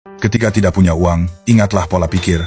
Ketika tidak punya uang, ingatlah pola pikir.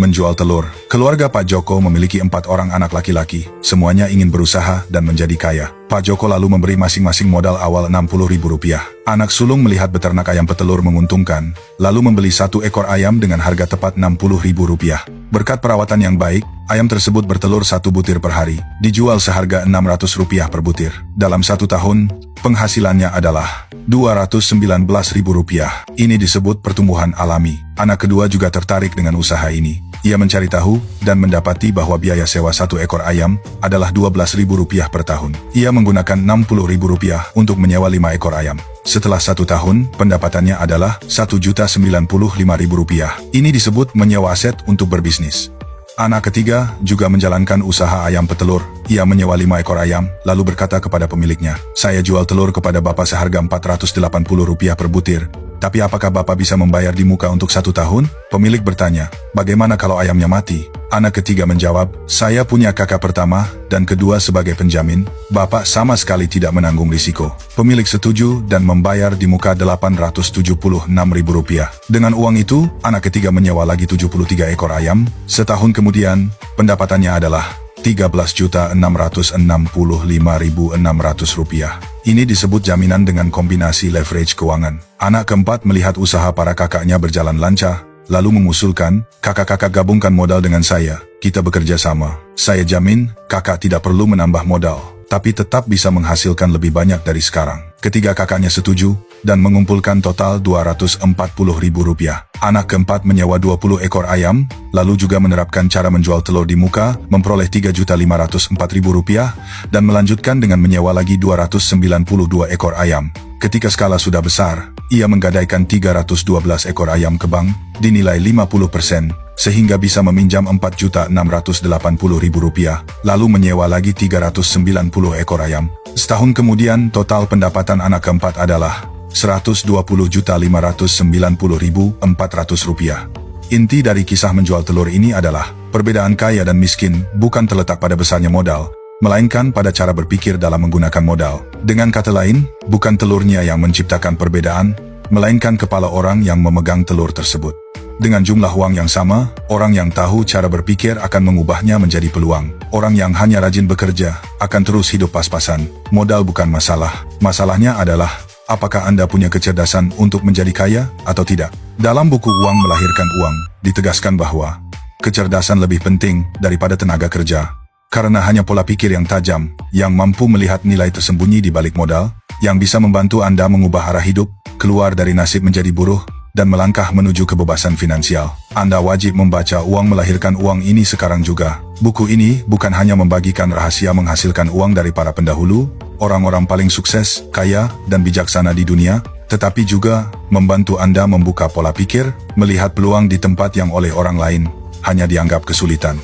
Menjual telur. Keluarga Pak Joko memiliki 4 orang anak laki-laki. Semuanya ingin berusaha dan menjadi kaya. Pak Joko lalu memberi masing-masing modal awal Rp60.000. Anak sulung melihat beternak ayam petelur menguntungkan, lalu membeli 1 ekor ayam dengan harga tepat Rp60.000. Berkat perawatan yang baik, ayam tersebut bertelur 1 butir per hari, dijual seharga Rp600 per butir. Dalam 1 tahun, penghasilannya adalah Rp219.000. Ini disebut pertumbuhan alami. Anak kedua juga tertarik dengan usaha ini. Ia mencari tahu dan mendapati bahwa biaya sewa 1 ekor ayam adalah Rp12.000 per tahun. Ia menggunakan Rp60.000 untuk menyewa 5 ekor ayam. Setelah 1 tahun, pendapatannya adalah Rp1.095.000. Ini disebut menyewa aset untuk berbisnis. Anak ketiga juga menjalankan usaha ayam petelur. Ia menyewa 5 ekor ayam, lalu berkata kepada pemiliknya, "Saya jual telur kepada Bapak seharga Rp480 per butir. Tapi apakah Bapak bisa membayar di muka untuk 1 tahun?" Pemilik bertanya, "Bagaimana kalau ayamnya mati?" Anak ketiga menjawab, "Saya punya kakak pertama dan kedua sebagai penjamin. Bapak sama sekali tidak menanggung risiko." Pemilik setuju dan membayar di muka Rp876.000. Dengan uang itu, anak ketiga menyewa lagi 73 ekor ayam. Setahun kemudian, pendapatannya adalah Rp13.665.600. Ini disebut jaminan dengan kombinasi leverage keuangan. Anak keempat melihat usaha para kakaknya berjalan lancar, lalu mengusulkan, "Kakak-kakak gabungkan modal dengan saya, kita bekerja sama. Saya jamin, kakak tidak perlu menambah modal, tapi tetap bisa menghasilkan lebih banyak dari sekarang." Ketiga kakaknya setuju, dan mengumpulkan total Rp240.000. Anak keempat menyewa 20 ekor ayam, lalu juga menerapkan cara menjual telur di muka, memperoleh Rp3.504.000, dan melanjutkan dengan menyewa lagi 292 ekor ayam. Ketika skala sudah besar, ia menggadaikan 312 ekor ayam ke bank, dinilai 50%, sehingga bisa meminjam Rp4.680.000, lalu menyewa lagi 390 ekor ayam. Setahun kemudian, total pendapatan anak keempat adalah Rp120.590.400. Inti dari kisah menjual telur ini adalah, perbedaan kaya dan miskin bukan terletak pada besarnya modal, melainkan pada cara berpikir dalam menggunakan modal. Dengan kata lain, bukan telurnya yang menciptakan perbedaan, melainkan kepala orang yang memegang telur tersebut. Dengan jumlah uang yang sama, orang yang tahu cara berpikir akan mengubahnya menjadi peluang. Orang yang hanya rajin bekerja akan terus hidup pas-pasan. Modal bukan masalah. Masalahnya adalah, apakah Anda punya kecerdasan untuk menjadi kaya atau tidak? Dalam buku Uang Melahirkan Uang, ditegaskan bahwa kecerdasan lebih penting daripada tenaga kerja. Karena hanya pola pikir yang tajam, yang mampu melihat nilai tersembunyi di balik modal, yang bisa membantu Anda mengubah arah hidup, keluar dari nasib menjadi buruh, dan melangkah menuju kebebasan finansial. Anda wajib membaca Uang Melahirkan Uang ini sekarang juga. Buku ini bukan hanya membagikan rahasia menghasilkan uang dari para pendahulu, orang-orang paling sukses, kaya, dan bijaksana di dunia, tetapi juga membantu Anda membuka pola pikir, melihat peluang di tempat yang oleh orang lain hanya dianggap kesulitan.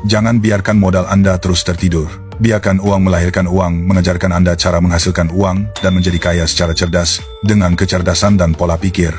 Jangan biarkan modal Anda terus tertidur. Biarkan uang melahirkan uang mengajarkan Anda cara menghasilkan uang dan menjadi kaya secara cerdas, dengan kecerdasan dan pola pikir.